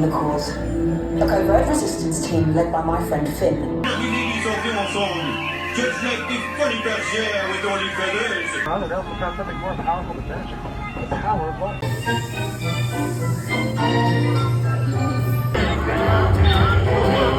join the cause. A covert resistance team led by my friend Finn. I don't know, sometimes something more powerful than magic. The power of love.